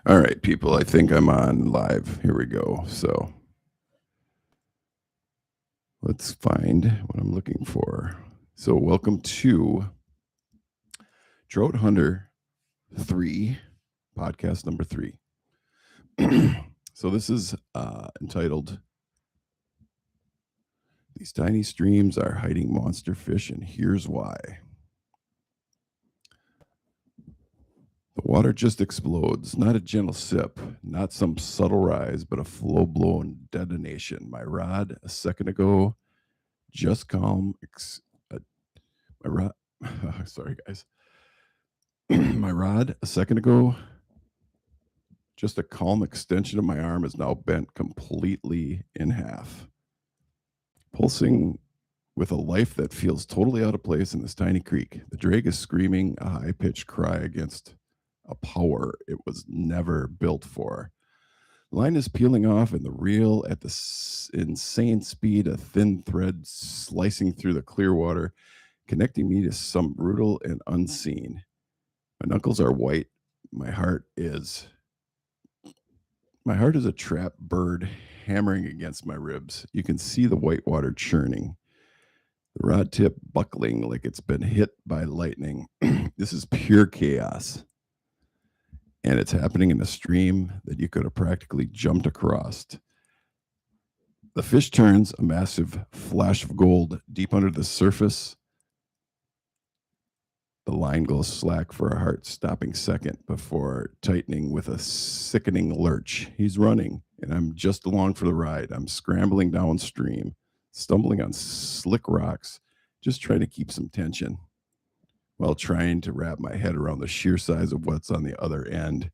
All right, people, I think I'm on live. Here we go. So let's find what I'm looking for. So welcome to Trout Hunter 3, podcast number 3. So this is entitled, These Tiny Streams Are Hiding Monster Fish, and Here's Why. The water just explodes, not a gentle sip, not some subtle rise, but a full-blown detonation. My rod a second ago, just calm. My rod, sorry guys. My rod a second ago, just a calm extension of my arm, is now bent completely in half. Pulsing with a life that feels totally out of place in this tiny creek, the drag is screaming a high-pitched cry against a power it was never built for. Line is peeling off and the reel at the insane speed, a thin thread slicing through the clear water, connecting me to some brutal and unseen. My knuckles are white. My heart is a trapped bird hammering against my ribs. You can see the white water churning, the rod tip buckling like it's been hit by lightning. This is pure chaos. And it's happening in a stream that you could have practically jumped across. The fish turns, a massive flash of gold deep under the surface. The line goes slack for a heart-stopping second before tightening with a sickening lurch. He's running, and I'm just along for the ride. I'm scrambling downstream, stumbling on slick rocks, just trying to keep some tension, while trying to wrap my head around the sheer size of what's on the other end.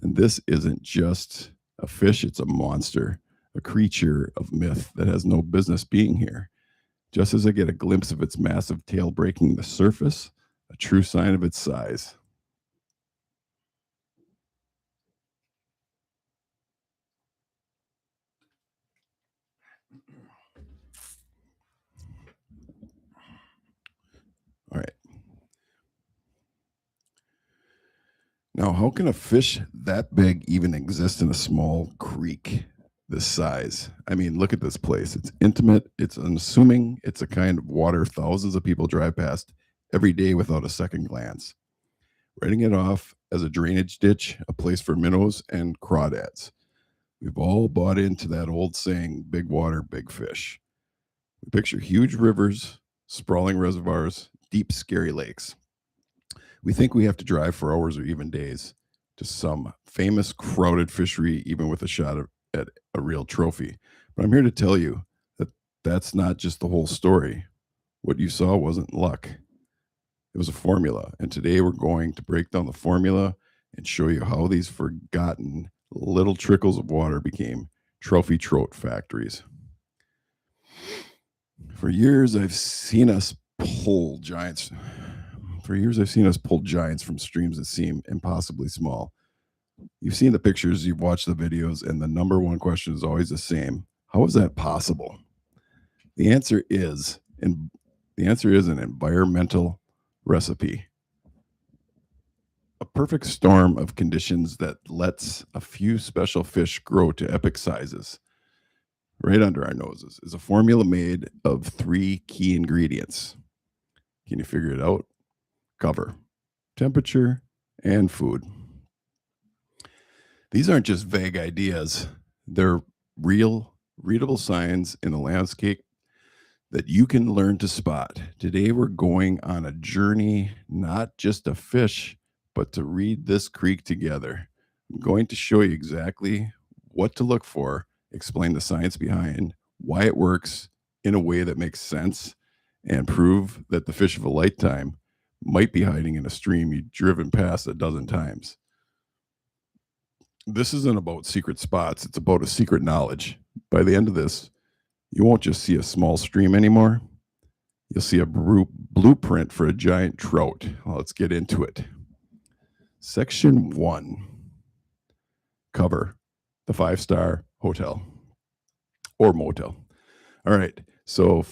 And this isn't just a fish, it's a monster, a creature of myth that has no business being here. Just as I get a glimpse of its massive tail breaking the surface, a true sign of its size. All right. Now, how can a fish that big even exist in a small creek this size? I mean, look at this place. It's intimate, it's unassuming, it's a kind of water thousands of people drive past every day without a second glance, writing it off as a drainage ditch, a place for minnows and crawdads. We've all bought into that old saying, big water, big fish. We picture huge rivers, sprawling reservoirs, deep, scary lakes. We think we have to drive for hours or even days to some famous crowded fishery, even with a shot at a real trophy. But I'm here to tell you that that's not just the whole story. What you saw wasn't luck. It was a formula. And today we're going to break down the formula and show you how these forgotten little trickles of water became trophy trout factories. For years, I've seen us pull giants. From streams that seem impossibly small. You've seen the pictures, you've watched the videos, and the number one question is always the same. How is that possible? The answer is an environmental recipe. A perfect storm of conditions that lets a few special fish grow to epic sizes right under our noses is a formula made of 3 key ingredients. Can you figure it out? Cover, temperature, and food. These aren't just vague ideas. They're real, readable signs in the landscape that you can learn to spot. Today, we're going on a journey, not just to fish, but to read this creek together. I'm going to show you exactly what to look for, explain the science behind why it works in a way that makes sense, and prove that the fish of a lifetime might be hiding in a stream you've driven past a dozen times. This isn't about secret spots, it's about a secret knowledge. By the end of this, you won't just see a small stream anymore. You'll see a blueprint for a giant trout. Well, let's get into it. Section 1. Cover the 5-star hotel or motel. All right, so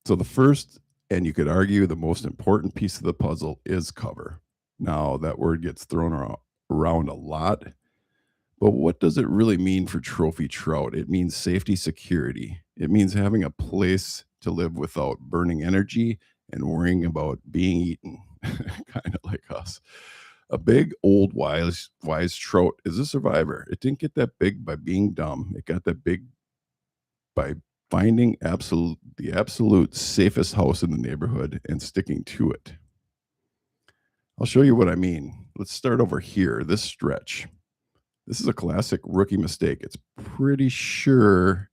the first, and you could argue the most important piece of the puzzle, is cover. Now, that word gets thrown around a lot. But what does it really mean for trophy trout? It means safety, security. It means having a place to live without burning energy and worrying about being eaten, kind of like us. A big, old, wise trout is a survivor. It didn't get that big by being dumb. It got that big by finding the absolute safest house in the neighborhood and sticking to it. I'll show you what I mean. Let's start over here, this stretch. This is a classic rookie mistake. It's pretty sure,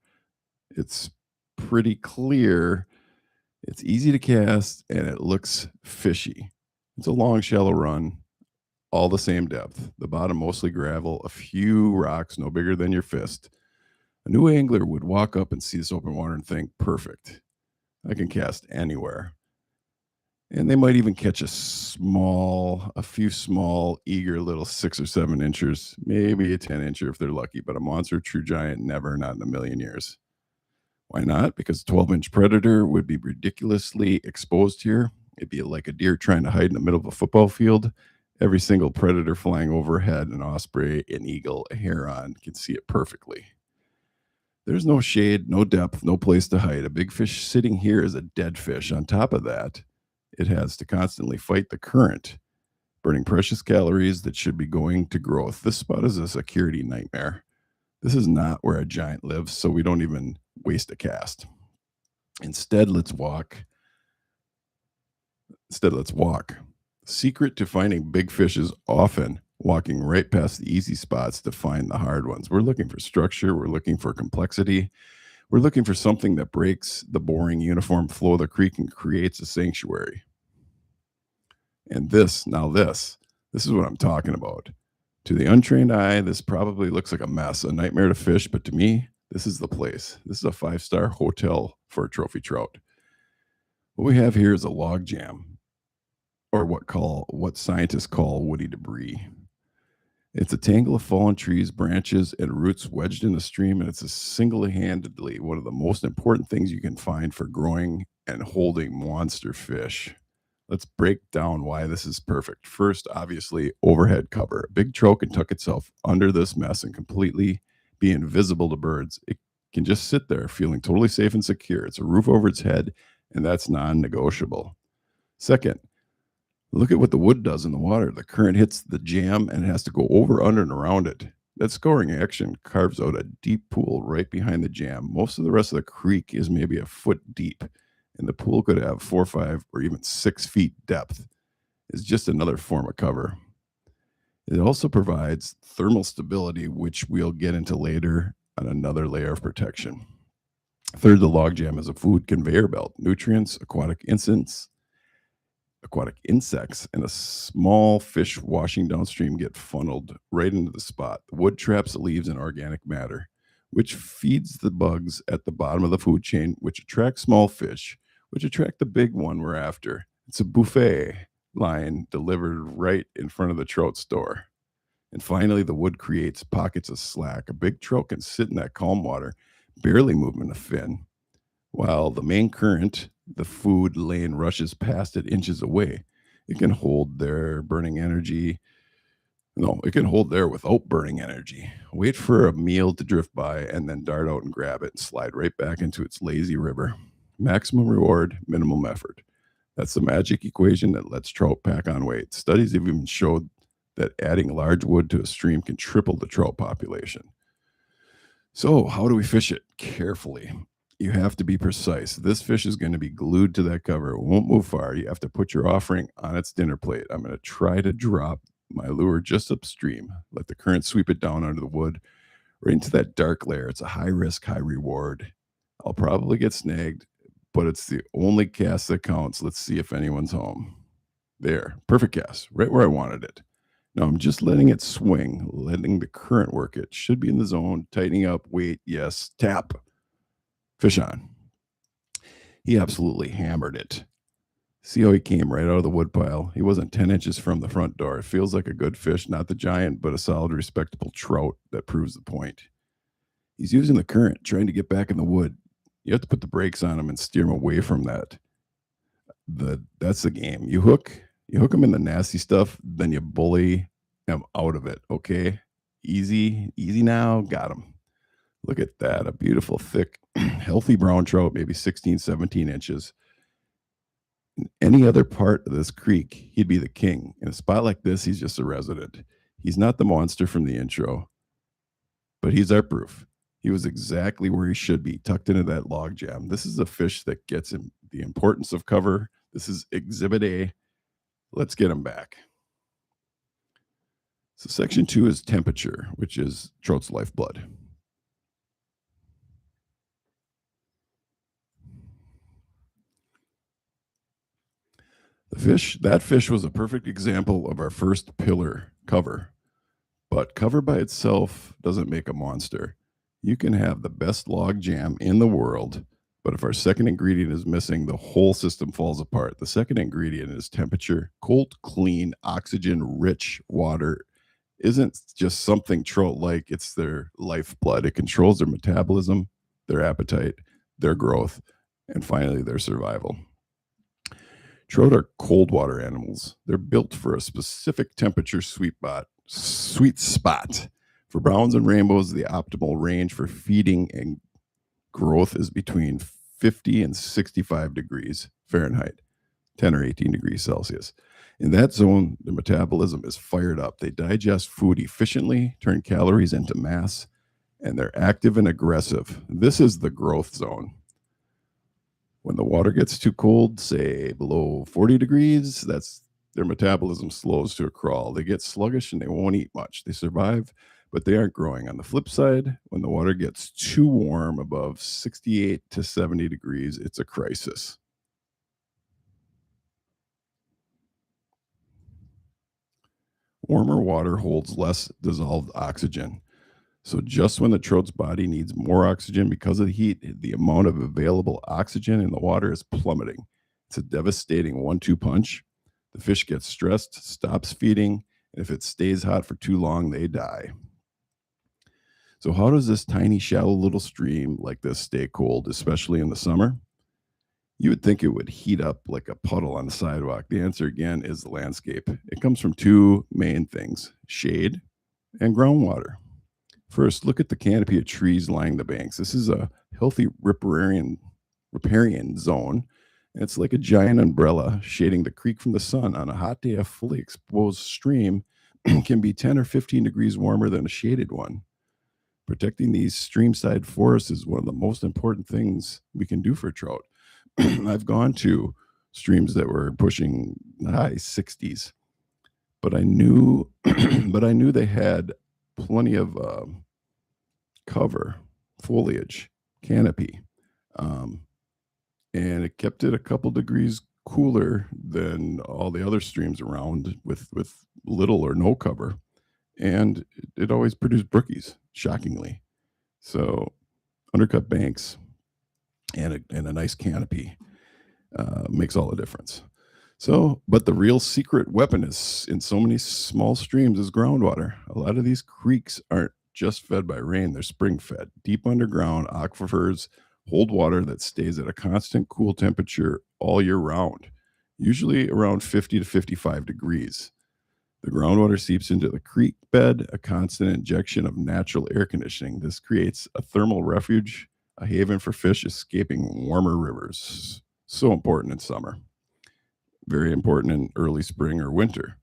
it's pretty clear, it's easy to cast, and it looks fishy. It's a long, shallow run, all the same depth. The bottom mostly gravel, a few rocks no bigger than your fist. A new angler would walk up and see this open water and think, perfect. I can cast anywhere. And they might even catch a few small, eager little 6 or 7 inchers, maybe a 10 incher if they're lucky, but a monster true giant, never, not in a million years. Why not? Because a 12-inch predator would be ridiculously exposed here. It'd be like a deer trying to hide in the middle of a football field. Every single predator flying overhead, an osprey, an eagle, a heron, can see it perfectly. There's no shade, no depth, no place to hide. A big fish sitting here is a dead fish. On top of that, it has to constantly fight the current, burning precious calories that should be going to growth. This spot is a security nightmare. This is not where a giant lives, so we don't even waste a cast. Instead, let's walk. Secret to finding big fish is often walking right past the easy spots to find the hard ones. We're looking for structure. We're looking for complexity. We're looking for something that breaks the boring, uniform flow of the creek and creates a sanctuary. And this is what I'm talking about. To the untrained eye, this probably looks like a mess, a nightmare to fish, but to me, this is the place. This is a 5-star hotel for a trophy trout. What we have here is a log jam, or what scientists call woody debris. It's a tangle of fallen trees, branches, and roots wedged in the stream, and it's a single-handedly one of the most important things you can find for growing and holding monster fish. Let's break down why this is perfect. First, obviously, overhead cover. A big trout can tuck itself under this mess and completely be invisible to birds. It can just sit there feeling totally safe and secure. It's a roof over its head, and that's non-negotiable. Second, look at what the wood does in the water. The current hits the jam and it has to go over, under, and around it. That scoring action carves out a deep pool right behind the jam. Most of the rest of the creek is maybe a foot deep, and the pool could have 4, 5, or even 6 feet depth. It's just another form of cover. It also provides thermal stability, which we'll get into later on another layer of protection. Third, the log jam is a food conveyor belt. Nutrients, aquatic insects, and a small fish washing downstream get funneled right into the spot. The wood traps the leaves and organic matter, which feeds the bugs at the bottom of the food chain, which attract small fish, which attract the big one we're after. It's a buffet line delivered right in front of the trout store. And finally, the wood creates pockets of slack. A big trout can sit in that calm water, barely moving a fin, while the main current, the food lane, rushes past it inches away. It can hold there burning energy. No, it can hold there without burning energy. Wait for a meal to drift by and then dart out and grab it and slide right back into its lazy river. Maximum reward, minimum effort. That's the magic equation that lets trout pack on weight. Studies have even showed that adding large wood to a stream can triple the trout population. So how do we fish it? Carefully. You have to be precise. This fish is going to be glued to that cover. It won't move far. You have to put your offering on its dinner plate. I'm going to try to drop my lure just upstream. Let the current sweep it down under the wood, right into that dark layer. It's a high risk, high reward. I'll probably get snagged, but it's the only cast that counts. Let's see if anyone's home. There, perfect cast, right where I wanted it. Now I'm just letting it swing, letting the current work it. Should be in the zone, tightening up, wait, yes, tap. Fish on. He absolutely hammered it. See how he came right out of the woodpile? He wasn't 10 inches from the front door. It feels like a good fish, not the giant, but a solid, respectable trout that proves the point. He's using the current, trying to get back in the wood. You have to put the brakes on him and steer him away from that. That's the game. You hook him in the nasty stuff, then you bully him out of it, okay? Easy, easy now. Got him. Look at that. A beautiful, thick, healthy brown trout, maybe 16, 17 inches. In any other part of this creek, he'd be the king. In a spot like this, he's just a resident. He's not the monster from the intro, but he's our proof. He was exactly where he should be, tucked into that log jam. This is a fish that gets him the importance of cover. This is Exhibit A. Let's get him back. So section 2 is temperature, which is trout's lifeblood. That fish was a perfect example of our first pillar, cover. But cover by itself doesn't make a monster. You can have the best log jam in the world, but if our second ingredient is missing, the whole system falls apart. The second ingredient is temperature. Cold, clean, oxygen-rich water isn't just something trout like, it's their lifeblood. It controls their metabolism, their appetite, their growth, and finally their survival. Trout are cold water animals. They're built for a specific temperature sweet spot. For browns and rainbows, the optimal range for feeding and growth is between 50 and 65 degrees Fahrenheit, 10 or 18 degrees Celsius. In that zone, the metabolism is fired up. They digest food efficiently, turn calories into mass, and they're active and aggressive. This is the growth zone. When the water gets too cold, say below 40 degrees, their metabolism slows to a crawl. They get sluggish and they won't eat much. They survive, but they aren't growing. On the flip side, when the water gets too warm, above 68 to 70 degrees, it's a crisis. Warmer water holds less dissolved oxygen. So just when the trout's body needs more oxygen because of the heat, the amount of available oxygen in the water is plummeting. It's a devastating 1-2 punch. The fish gets stressed, stops feeding, and if it stays hot for too long, they die. So how does this tiny, shallow little stream like this stay cold, especially in the summer? You would think it would heat up like a puddle on the sidewalk. The answer, again, is the landscape. It comes from two main things: shade and groundwater. First, look at the canopy of trees lining the banks. This is a healthy riparian zone. It's like a giant umbrella shading the creek from the sun. On a hot day, a fully exposed stream can be 10 or 15 degrees warmer than a shaded one. Protecting these streamside forests is one of the most important things we can do for trout. I've gone to streams that were pushing high 60s, but I knew they had plenty of cover, foliage, canopy, and it kept it a couple degrees cooler than all the other streams around with little or no cover, and it always produced brookies, shockingly. So undercut banks and a nice canopy makes all the difference. So, but the real secret weapon is in so many small streams is groundwater. A lot of these creeks aren't just fed by rain, they're spring fed. Deep underground aquifers hold water that stays at a constant cool temperature all year round, usually around 50 to 55 degrees. The groundwater seeps into the creek bed, a constant injection of natural air conditioning. This creates a thermal refuge, a haven for fish escaping warmer rivers. So important in summer. Very important in early spring or winter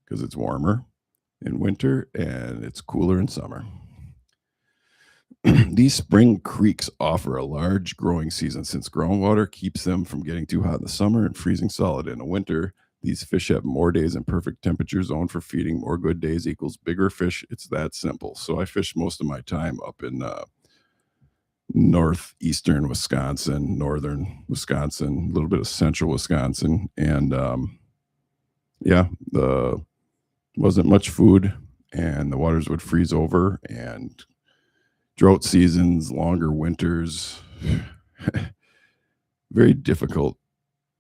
because it's warmer in winter and it's cooler in summer. These spring creeks offer a large growing season since groundwater keeps them from getting too hot in the summer and freezing solid in the winter. These fish have more days in perfect temperature zone for feeding. More good days equals bigger fish. It's that simple. So I fish most of my time up in northeastern Wisconsin, northern Wisconsin, a little bit of central Wisconsin. And wasn't much food and the waters would freeze over, and drought seasons, longer winters, very difficult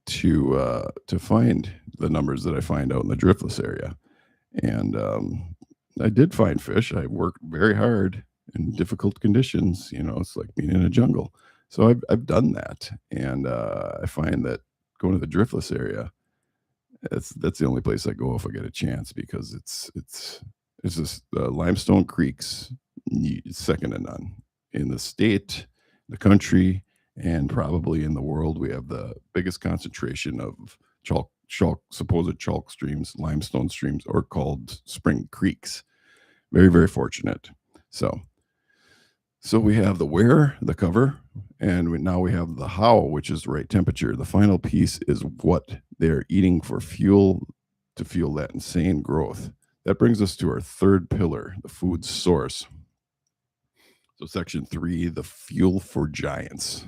to find the numbers that I find out in the driftless area. And I did find fish. I worked very hard in difficult conditions. It's like being in a jungle. So I've done that, and I find that going to the driftless area, that's the only place I go if I get a chance, because It's this limestone creeks, second to none in the state, the country, and probably in the world. We have the biggest concentration of supposed chalk streams, limestone streams, or called spring creeks. Very, very fortunate. So we have the where, the cover, and now we have the how, which is the right temperature. The final piece is what they're eating for fuel to fuel that insane growth. That brings us to our third pillar, the food source. So section 3, the fuel for giants.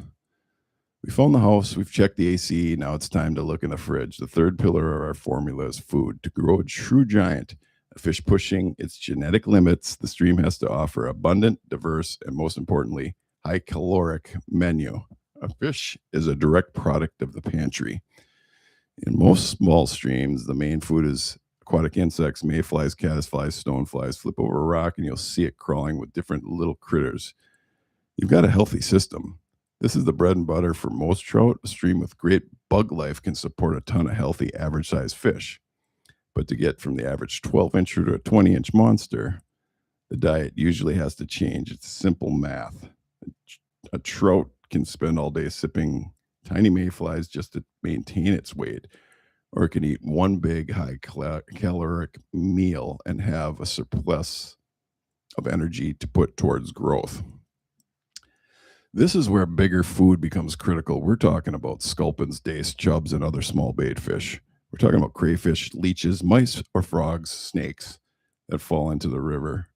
We found the house, we've checked the AC, now it's time to look in the fridge. The third pillar of our formula is food. To grow a true giant, a fish pushing its genetic limits, the stream has to offer abundant, diverse, and most importantly, high caloric menu. A fish is a direct product of the pantry. In most small streams, the main food is aquatic insects, mayflies, caddisflies, stoneflies. Flip over a rock and you'll see it crawling with different little critters. You've got a healthy system. This is the bread and butter for most trout. A stream with great bug life can support a ton of healthy, average-sized fish. But to get from the average 12-incher to a 20-inch monster, the diet usually has to change. It's simple math. A trout can spend all day sipping tiny mayflies just to maintain its weight, or it can eat one big high-caloric meal and have a surplus of energy to put towards growth. This is where bigger food becomes critical. We're talking about sculpins, dace, chubs, and other small bait fish. We're talking about crayfish, leeches, mice, or frogs, snakes that fall into the river.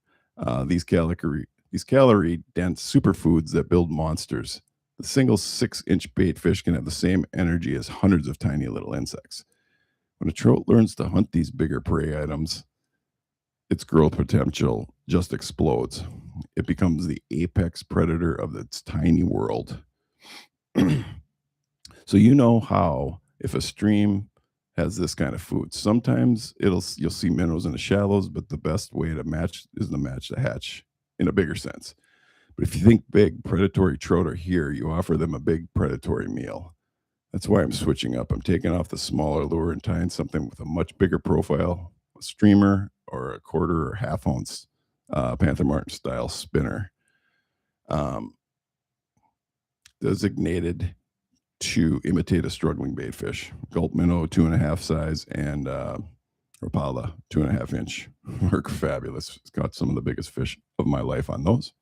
These calorie-dense superfoods that build monsters. The single 6-inch bait fish can have the same energy as hundreds of tiny little insects. When a trout learns to hunt these bigger prey items, its growth potential just explodes. It becomes the apex predator of its tiny world. So you know how, if a stream has this kind of food, sometimes you'll see minnows in the shallows, but the best way to match is to match the hatch in a bigger sense. But if you think big predatory trout are here, you offer them a big predatory meal. That's why I'm switching up. I'm taking off the smaller lure and tying something with a much bigger profile, a streamer or a quarter or half ounce Panther Martin style spinner, designated to imitate a struggling bait fish. Gulp minnow, 2.5 size, and Rapala, 2.5 inch. Work fabulous. It's got some of the biggest fish of my life on those.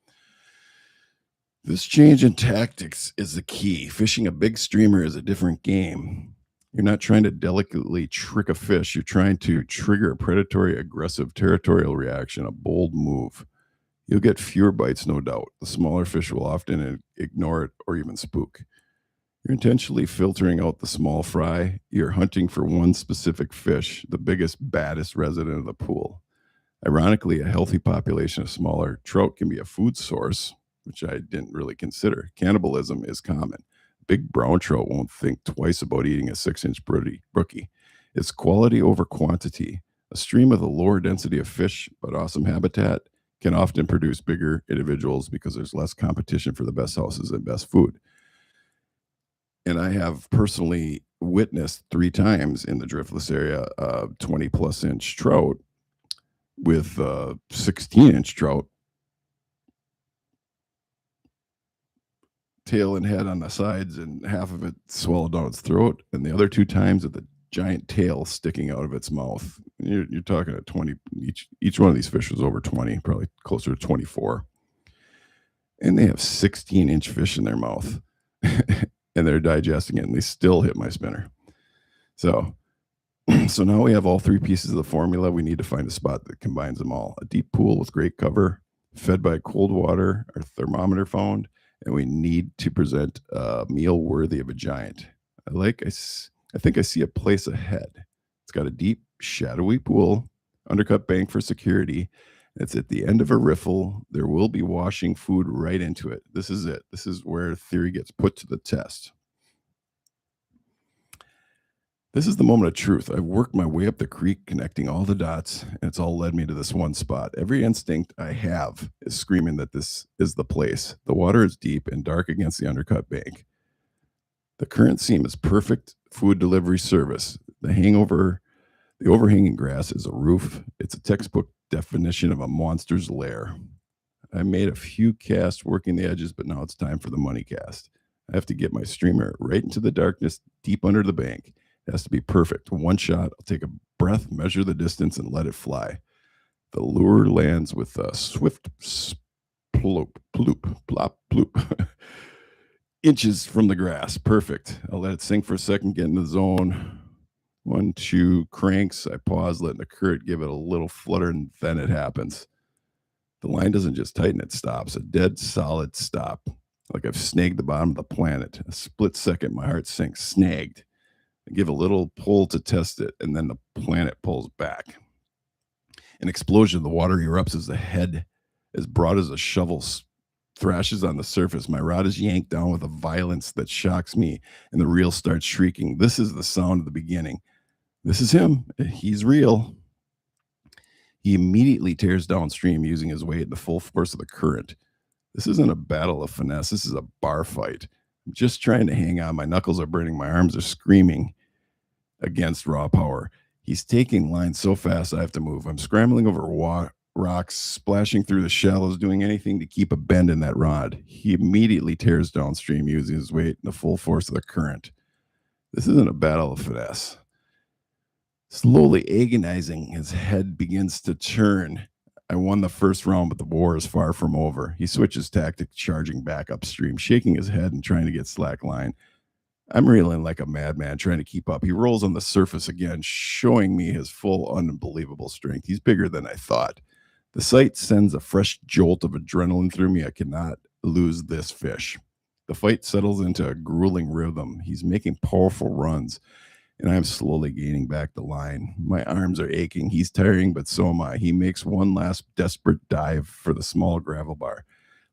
This change in tactics is the key. Fishing a big streamer is a different game. You're not trying to delicately trick a fish. You're trying to trigger a predatory, aggressive, territorial reaction, a bold move. You'll get fewer bites, no doubt. The smaller fish will often ignore it or even spook. You're intentionally filtering out the small fry. You're hunting for one specific fish, the biggest, baddest resident of the pool. Ironically, a healthy population of smaller trout can be a food source, which I didn't really consider. Cannibalism is common. Big brown trout won't think twice about eating a 6-inch brookie. It's quality over quantity. A stream with a lower density of fish but awesome habitat can often produce bigger individuals because there's less competition for the best houses and best food. And I have personally witnessed 3 times in the driftless area 20-plus inch trout with 16-inch trout, tail and head on the sides, and half of it swallowed down its throat, and the other 2 times with the giant tail sticking out of its mouth. You're talking at 20. Each one of these fish was over 20, probably closer to 24. And they have 16-inch fish in their mouth, and they're digesting it, and they still hit my spinner. So now we have all 3 pieces of the formula. We need to find a spot that combines them all. A deep pool with great cover, fed by cold water, our thermometer found, and we need to present a meal worthy of a giant. I think I see a place ahead. It's got a deep, shadowy pool, undercut bank for security. It's at the end of a riffle. There will be washing food right into it. This is it. This is where theory gets put to the test. This is the moment of truth. I've worked my way up the creek, connecting all the dots, and it's all led me to this one spot. Every instinct I have is screaming that this is the place. The water is deep and dark against the undercut bank. The current seam is perfect food delivery service. The hangover The overhanging grass is a roof. It's a textbook definition of a monster's lair. I made a few casts working the edges, but now it's time for the money cast. I have to get my streamer right into the darkness deep under the bank. It has to be perfect. One shot, I'll take a breath, measure the distance, and let it fly. The lure lands with a swift ploop, ploop, plop, ploop. Inches from the grass. Perfect. I'll let it sink for a second, get in the zone. 1, 2 cranks. I pause, letting the current give it a little flutter, and then it happens. The line doesn't just tighten, it stops. A dead solid stop. Like I've snagged the bottom of the planet. A split second, my heart sinks. Snagged. I give a little pull to test it, and then the planet pulls back. An explosion, the water erupts as the head, as broad as a shovel, thrashes on the surface. My rod is yanked down with a violence that shocks me, and the reel starts shrieking. This is the sound of the beginning. This is him. He's real. He immediately tears downstream using his weight and the full force of the current. This isn't a battle of finesse. This is a bar fight. I'm just trying to hang on. My knuckles are burning. My arms are screaming against raw power. He's taking line so fast I have to move. I'm scrambling over rocks, splashing through the shallows, doing anything to keep a bend in that rod. He immediately tears downstream using his weight and the full force of the current. This isn't a battle of finesse. Slowly agonizing, his head begins to turn. I won the first round, but the war is far from over. He switches tactics, charging back upstream, shaking his head and trying to get slack line. I'm reeling like a madman, trying to keep up. He rolls on the surface again, showing me his full, unbelievable strength. He's bigger than I thought. The sight sends a fresh jolt of adrenaline through me. I cannot lose this fish. The fight settles into a grueling rhythm. He's making powerful runs, and I'm slowly gaining back the line. My arms are aching. He's tiring, but so am I. He makes one last desperate dive for the small gravel bar,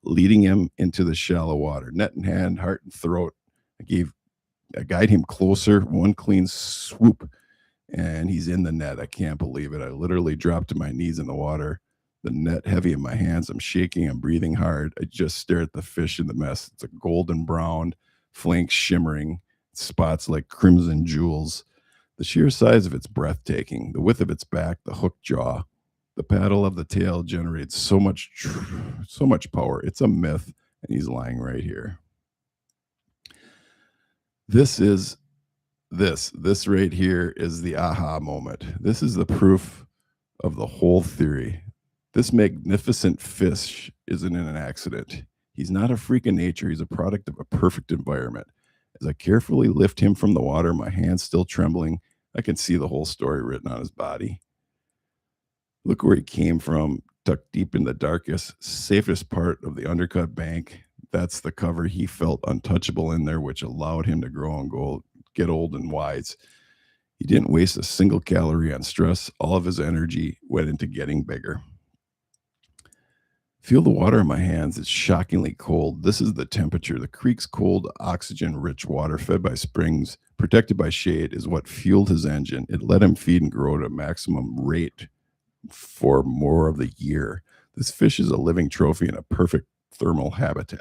leading him into the shallow water. Net in hand, heart and throat. I guide him closer, one clean swoop, and he's in the net. I can't believe it. I literally dropped to my knees in the water, the net heavy in my hands. I'm shaking. I'm breathing hard. I just stare at the fish in the mess. It's a golden brown, flanks shimmering, spots like crimson jewels. The sheer size of it's breathtaking. The width of its back, the hooked jaw, the paddle of the tail generates so much power. It's a myth, and he's lying right here. This right here is the aha moment. This is the proof of the whole theory. This magnificent fish isn't an accident. He's not a freak of nature. He's a product of a perfect environment. As I carefully lift him from the water, my hands still trembling, I can see the whole story written on his body. Look where he came from, tucked deep in the darkest, safest part of the undercut bank. That's the cover. He felt untouchable in there, which allowed him to grow and get old and wise. He didn't waste a single calorie on stress. All of his energy went into getting bigger. Feel the water in my hands. It's shockingly cold. This is the temperature. The creek's cold, oxygen-rich water fed by springs, protected by shade, is what fueled his engine. It let him feed and grow at a maximum rate for more of the year. This fish is a living trophy in a perfect thermal habitat.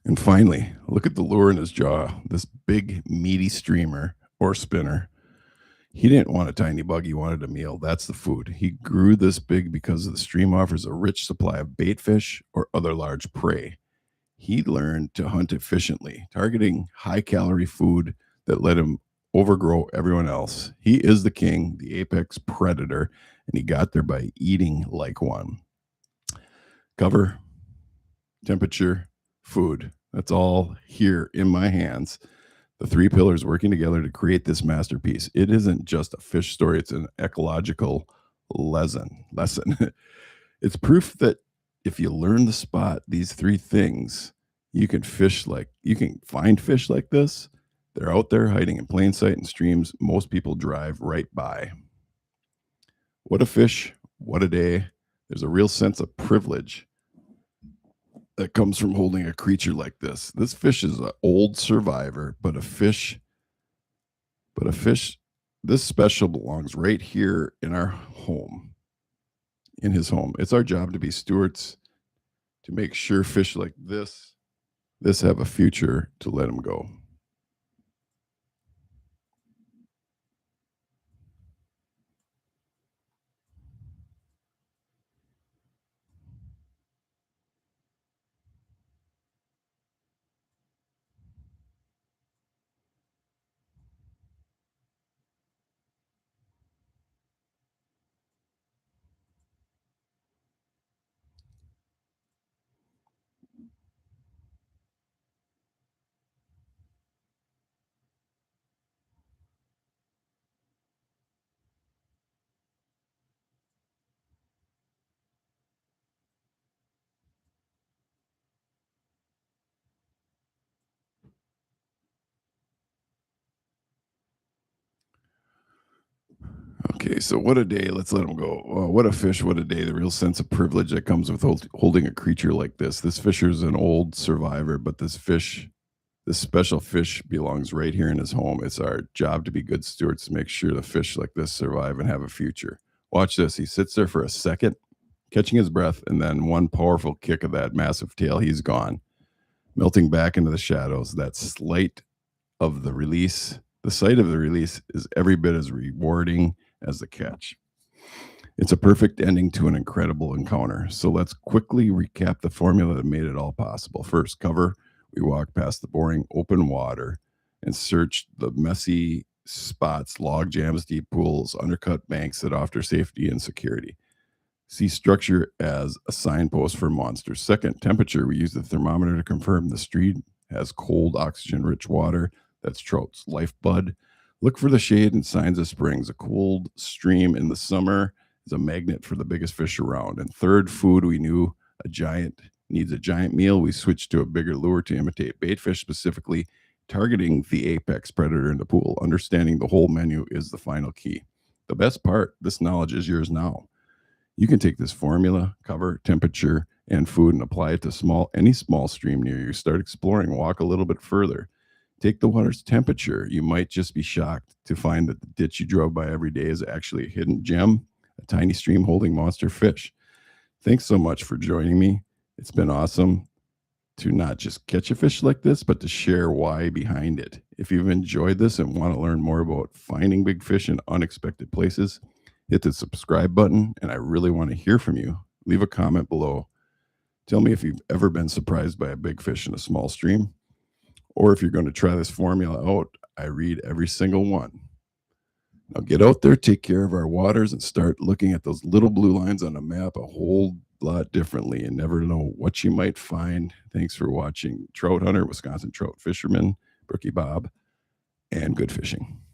And finally, look at the lure in his jaw, this big, meaty streamer or spinner. He didn't want a tiny bug. He wanted a meal. That's the food. He grew this big because the stream offers a rich supply of bait fish or other large prey. He learned to hunt efficiently, targeting high-calorie food that let him overgrow everyone else. He is the king, the apex predator, and he got there by eating like one. Cover, temperature, food. That's all here in my hands. The three pillars working together to create this masterpiece. It isn't just a fish story, it's an ecological lesson. It's proof that if you learn to spot these three things, you can find fish like this. They're out there hiding in plain sight in streams most people drive right by. What a fish, what a day. There's a real sense of privilege that comes from holding a creature like this. This fish is an old survivor, but a fish this special belongs right here in our home, in his home. It's our job to be stewards, to make sure fish like this have a future, to let them go. Okay, so what a day. Let's let him go. What a fish, what a day. The real sense of privilege that comes with holding a creature like this. This fisher's an old survivor, but this special fish belongs right here in his home. It's our job to be good stewards to make sure the fish like this survive and have a future. Watch this. He sits there for a second, catching his breath, and then one powerful kick of that massive tail, he's gone, melting back into the shadows. That slight of the release, the sight of the release is every bit as rewarding as the catch. It's a perfect ending to an incredible encounter. So let's quickly recap the formula that made it all possible. First, cover. We walked past the boring open water and searched the messy spots, log jams, deep pools, undercut banks that offer safety and security. See structure as a signpost for monsters. Second, temperature. We use the thermometer to confirm the stream has cold, oxygen-rich water. That's trout's lifeblood. Look for the shade and signs of springs. A cold stream in the summer is a magnet for the biggest fish around. And third, food. We knew a giant needs a giant meal. We switched to a bigger lure to imitate baitfish, specifically targeting the apex predator in the pool. Understanding the whole menu is the final key. The best part, this knowledge is yours now. You can take this formula, cover, temperature, and food and apply it to any small stream near you. Start exploring, walk a little bit further. Take the water's temperature. You might just be shocked to find that the ditch you drove by every day is actually a hidden gem, a tiny stream holding monster fish. Thanks so much for joining me. It's been awesome to not just catch a fish like this, but to share why behind it. If you've enjoyed this and want to learn more about finding big fish in unexpected places, hit the subscribe button, and I really want to hear from you. Leave a comment below. Tell me if you've ever been surprised by a big fish in a small stream, or if you're going to try this formula out. I read every single one. Now get out there, take care of our waters, and start looking at those little blue lines on a map a whole lot differently, and never know what you might find. Thanks for watching. Trout Hunter, Wisconsin Trout Fisherman, Brookie Bob, and good fishing.